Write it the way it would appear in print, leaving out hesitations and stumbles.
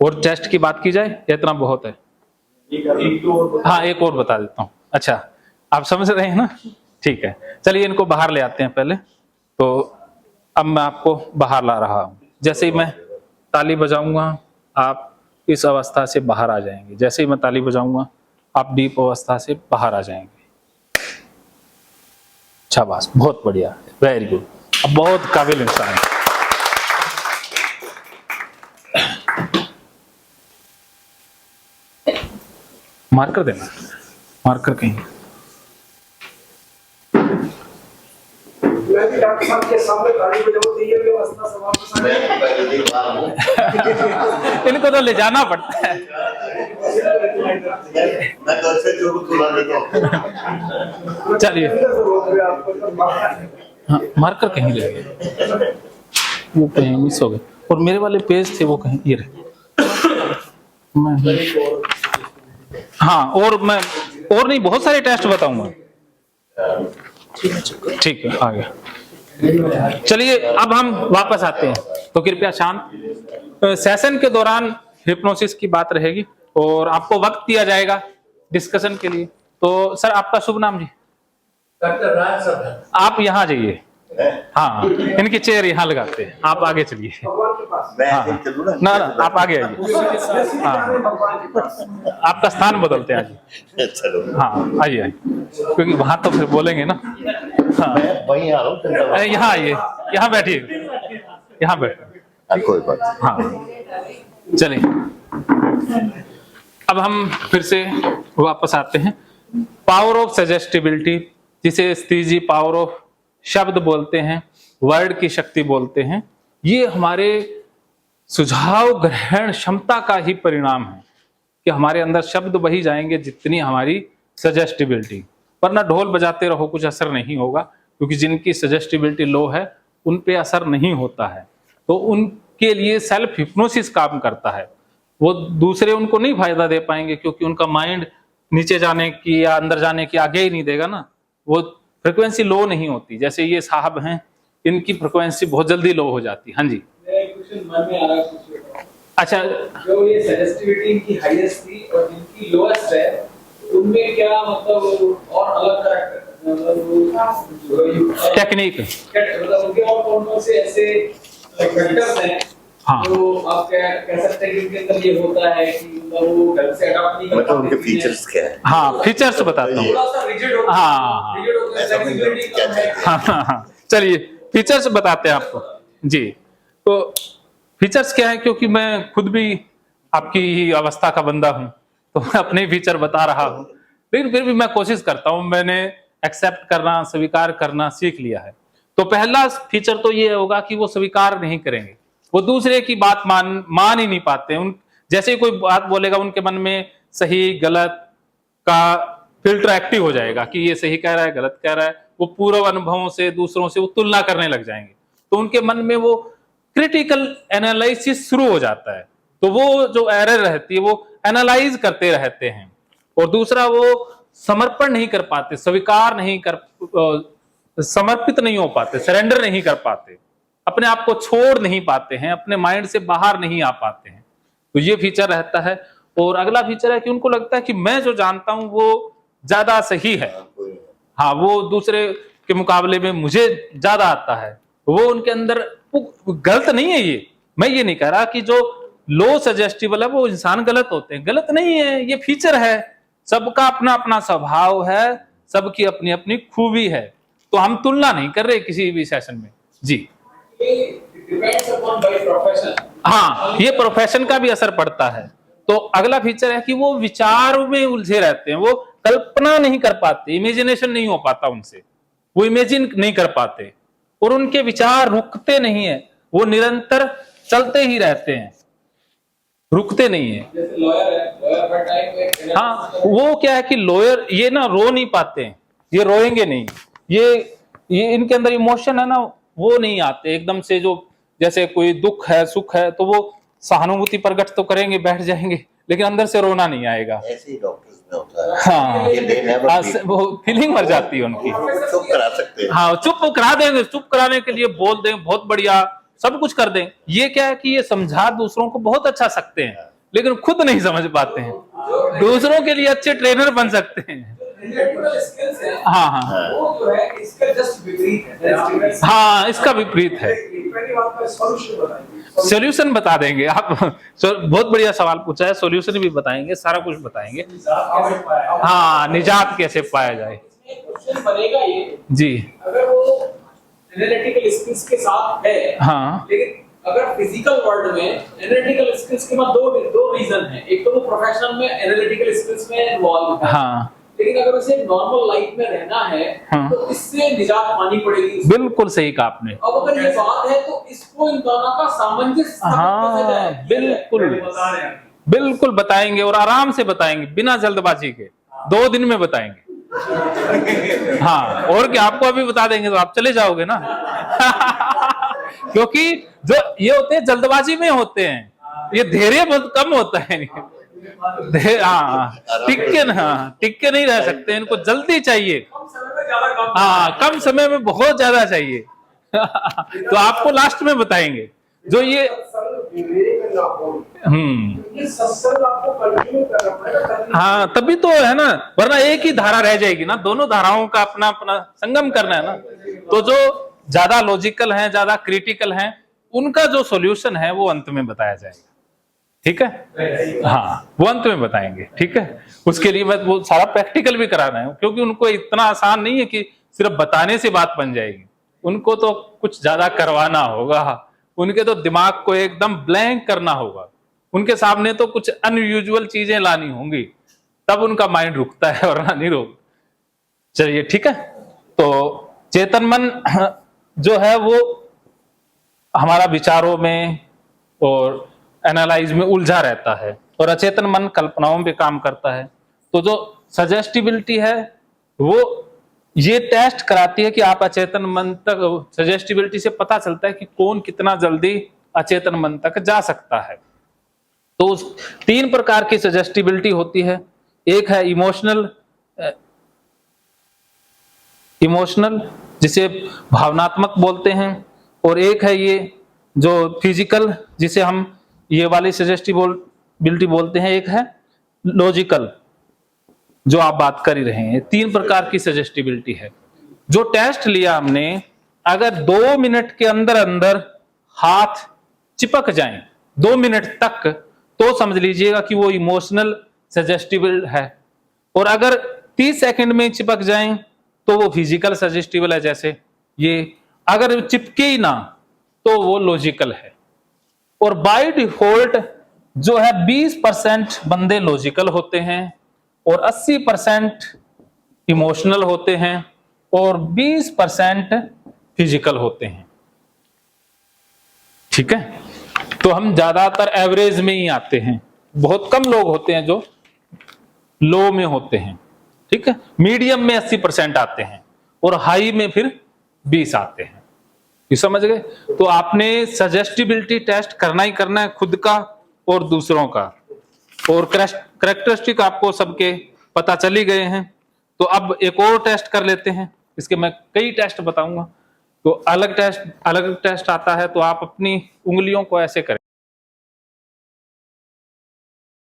और टेस्ट की बात की जाए, इतना बहुत है? हाँ, एक और बता देता हूँ। अच्छा, आप समझ रहे हैं ना? ठीक है, चलिए इनको बाहर ले आते हैं पहले। तो अब मैं आपको बाहर ला रहा हूँ। जैसे ही मैं ताली बजाऊंगा, आप इस अवस्था से बाहर आ जाएंगे। जैसे ही मैं ताली बजाऊंगा, आप डीप अवस्था से बाहर आ जाएंगे। शाबाश, बहुत बढ़िया, वेरी गुड। अब बहुत काबिल इंसान है। मार्कर देना, मार्कर कहीं। मैं भी डॉक्टर साहब के सामने ताली बजाऊं तो ये व्यवस्था समाप्त है। इनको तो ले जाना पड़ता है। मैं तो अच्छे जो तुला देता हूं। चलिए, हाँ, मार्कर कहीं रह गए, वो कहीं मिस हो गए। और मेरे वाले पेज थे वो कहीं, ये रहे। हाँ, और मैं और नहीं, बहुत सारे टेस्ट बताऊंगा। ठीक है, आ गया। चलिए अब हम वापस आते हैं, तो कृपया शांत। सेशन के दौरान हिप्नोसिस की बात रहेगी और आपको वक्त दिया जाएगा डिस्कशन के लिए। तो सर, आपका शुभ नाम जी? डॉक्टर राज सर। आप यहाँ जाइए। हाँ, इनकी चेयर यहाँ लगाते हैं, आप आगे चलिए। मैं हाँ, ऐसे चलूं ना? ना ना, आप आगे आइए। हाँ, आपका स्थान बदलते हैं आइए। चलो। हाँ, आइए आइए, क्योंकि वहां तो फिर बोलेंगे ना। हाँ, मैं वहीं आ रहा हूँ। अरे यहाँ आइए, यहाँ बैठिए, यहाँ बैठिए। कोई बात। हाँ, चलिए अब हम फिर से वापस आते हैं। पावर ऑफ सजेस्टिबिलिटी, जिसे स्तीज जी पावर ऑफ शब्द बोलते हैं, वर्ड की शक्ति बोलते हैं, ये हमारे सुझाव ग्रहण क्षमता का ही परिणाम है कि हमारे अंदर शब्द वही जाएंगे जितनी हमारी सजेस्टिबिलिटी। वरना ढोल बजाते रहो, कुछ असर नहीं होगा, क्योंकि जिनकी सजेस्टिबिलिटी लो है उन पे असर नहीं होता है। तो उनके लिए सेल्फ हिप्नोसिस काम करता है। वो दूसरे उनको नहीं फायदा दे पाएंगे, क्योंकि उनका माइंड नीचे जाने की या अंदर जाने की आगे ही नहीं देगा ना। वो फ्रिक्वेंसी लो नहीं होती। जैसे ये साहब हैं, इनकी फ्रिक्वेंसी बहुत जल्दी लो हो जाती है। हाँ जी, क्वेश्चन मन में आ रहा है। अच्छा, जो ये सजेस्टिविटी इनकी हाईएस्ट थी और जिनकी लोएस्ट है, उनमें क्या मतलब और अलग टेक्निक, मतलब उनके और कौन से ऐसे फैक्टर्स हैं? हाँ, तो आप कह सकते हैं कि उनके अंदर ये होता है कि मतलब वो ढंग से अडॉप्ट नहीं कर मतलब पाते उनके फीचर्स क्या है? हाँ, फीचर्स बताता हूँ। थोड़ा सा रिजिड होता है। हाँ, रिजिड होता है, फ्लेक्सिबिलिटी कम है। हाँ, चलिए फीचर्स बताते हैं आपको जी। तो फीचर्स क्या है, क्योंकि मैं खुद भी आपकी ही अवस्था का बंदा हूं, तो मैं अपने फीचर बता रहा हूं, लेकिन फिर भी मैं कोशिश करता हूं। मैंने एक्सेप्ट करना, स्वीकार करना सीख लिया है। तो पहला फीचर तो ये होगा कि वो स्वीकार नहीं करेंगे, वो दूसरे की बात मान ही नहीं पाते। उन जैसे ही कोई बात बोलेगा, उनके मन में सही गलत का फिल्टर एक्टिव हो जाएगा कि ये सही कह रहा है, गलत कह रहा है। वो पूर्व अनुभवों से, दूसरों से वो तुलना करने लग जाएंगे। तो उनके मन में वो क्रिटिकल एनालिसिस शुरू हो जाता है। तो वो जो एरर रहती है वो एनालाइज करते रहते हैं। और दूसरा, वो समर्पण नहीं कर पाते, स्वीकार नहीं कर, समर्पित नहीं हो पाते, सरेंडर नहीं कर पाते, अपने आप को छोड़ नहीं पाते हैं, अपने माइंड से बाहर नहीं आ पाते हैं। तो ये फीचर रहता है। और अगला फीचर है कि उनको लगता है कि मैं जो जानता हूं वो ज्यादा सही है। हाँ, वो दूसरे के मुकाबले में मुझे ज्यादा आता है। वो उनके अंदर, गलत नहीं है ये, मैं ये नहीं कह रहा कि जो लो सजेस्टिबल है वो इंसान गलत होते हैं, गलत नहीं है, ये फीचर है। सबका अपना अपना स्वभाव है, सबकी अपनी अपनी खूबी है। तो हम तुलना नहीं कर रहे किसी भी सेशन में जी। हाँ, ये प्रोफेशन का भी असर पड़ता है। तो अगला फीचर है कि वो विचार में उलझे रहते हैं, वो कल्पना नहीं कर पाते, इमेजिनेशन नहीं हो पाता उनसे, वो इमेजिन नहीं कर पाते, और उनके विचार रुकते नहीं है, वो निरंतर चलते ही रहते हैं, रुकते नहीं है। जैसे लॉयर है, लॉयर हर टाइम एक हाँ, वो क्या है कि लॉयर ये ना रो नहीं पाते हैं, ये रोएंगे नहीं, ये इनके अंदर इमोशन है ना, वो नहीं आते एकदम से। जो जैसे कोई दुख है, सुख है, तो वो सहानुभूति प्रकट तो करेंगे, बैठ जाएंगे, लेकिन अंदर से रोना नहीं आएगा। ऐसे ही डॉक्टर्स में होता है। हाँ, ये they never feel। वो फीलिंग मर जाती है उनकी। चुप करा सकते हैं। हाँ, चुप करा देंगे, चुप कराने के लिए बोल दें, बहुत बढ़िया, सब कुछ कर दें। ये क्या है कि ये समझा दूसरों को बहुत अच्छा सकते हैं, लेकिन खुद नहीं समझ पाते हैं। दूसरों के लिए अच्छे ट्रेनर बन सकते हैं। एनालिटिकल स्किल्स है, हाँ हाँ वो जो है इसका जस्ट विपरीत है। हाँ, इसका विपरीत है। पहली बात का सॉल्यूशन बताइए। सॉल्यूशन बता देंगे आप। बहुत बढ़िया सवाल पूछा है, सॉल्यूशन भी बताएंगे, सारा कुछ बताएंगे। हाँ, निजात कैसे पाया जाए। क्वेश्चन बनेगा ये, जी अगर वो एनालिटिकल स्किल्स के साथ है, हाँ लेकिन अगर फिजिकल वर्ल्ड में एनालिटिकल स्किल्स के बाद दो रीजन है। एक तो वो प्रोफेशनल में एनालिटिकल स्किल्स में इन्वॉल्व है, हाँ लेकिन अगर उसे नॉर्मल लाइफ में रहना है हाँ। तो इससे निजात पानी पड़ेगी। बिल्कुल सही कहा आपने। अब अगर ये बात है तो इसको इन दोनों का सामंजस्य कैसे हाँ जाए? बिल्कुल बिल्कुल बताएंगे, और आराम से बताएंगे, बिना जल्दबाजी के। 2 दिन में बताएंगे। हाँ, और क्या, आपको अभी बता देंगे तो आप चले जाओगे ना। क्योंकि जो ये होते हैं जल्दबाजी में होते हैं, ये धैर्य बहुत कम होता है। हाँ, टिक के नहीं रह सकते, इनको जल्दी चाहिए। कम समय में ज्यादा काम। हाँ, कम समय में बहुत ज्यादा चाहिए। तो आपको लास्ट में बताएंगे जो ये ये सत्संग आपको कंटिन्यू करना पड़ेगा। हाँ, तभी तो है ना, वरना एक ही धारा रह जाएगी ना। दोनों धाराओं का अपना अपना संगम करना है ना। तो जो ज्यादा लॉजिकल हैं, ज्यादा क्रिटिकल हैं, उनका जो सॉल्यूशन है वो अंत में बताया जाएगा। ठीक है, हाँ, वो अंत में बताएंगे। ठीक है, उसके लिए मैं वो सारा प्रैक्टिकल भी कराना है, क्योंकि उनको इतना आसान नहीं है कि सिर्फ बताने से बात बन जाएगी। उनको तो कुछ ज्यादा करवाना होगा, उनके तो दिमाग को एकदम ब्लैंक करना होगा, उनके सामने तो कुछ अनयूजुअल चीजें लानी होंगी, तब उनका माइंड रुकता है, वरना नहीं रुक। चलिए ठीक है, तो चेतन मन जो है वो हमारा विचारों में और एनालाइज में उलझा रहता है, और अचेतन मन कल्पनाओं पे काम करता है। तो जो सजेस्टिबिलिटी है वो ये टेस्ट कराती है कि आप अचेतन मन तक, सजेस्टिबिलिटी से पता चलता है कि कौन कितना जल्दी अचेतन मन तक जा सकता है। तो उस 3 प्रकार की सजेस्टिबिलिटी होती है। एक है इमोशनल जिसे भावनात्मक बोलते हैं, और एक है ये जो फिजिकल जिसे हम ये वाली सजेस्टिबिलिटी बोलते हैं, एक है लॉजिकल जो आप बात कर ही रहे हैं। 3 प्रकार की सजेस्टिबिलिटी है। जो टेस्ट लिया हमने, अगर 2 मिनट के अंदर अंदर हाथ चिपक जाएं 2 मिनट तक, तो समझ लीजिएगा कि वो इमोशनल सजेस्टिबल है, और अगर 30 सेकंड में चिपक जाएं तो वो फिजिकल सजेस्टिबल है। जैसे ये अगर चिपके ही ना तो वो लॉजिकल है। और बाय डिफॉल्ट जो है 20% बंदे लॉजिकल होते हैं, और 80% इमोशनल होते हैं, और 20% फिजिकल होते हैं। ठीक है, तो हम ज्यादातर एवरेज में ही आते हैं, बहुत कम लोग होते हैं जो लो में होते हैं। ठीक है, मीडियम में 80% आते हैं, और हाई में फिर 20 आते हैं। ये समझ गए? तो आपने सजेस्टिबिलिटी टेस्ट करना ही करना है, खुद का और दूसरों का, और कैरेक्टरिस्टिक आपको सबके पता चल ही गए हैं। तो अब एक और टेस्ट कर लेते हैं, इसके मैं कई टेस्ट बताऊंगा। तो अलग टेस्ट आता है, तो आप अपनी उंगलियों को ऐसे करें।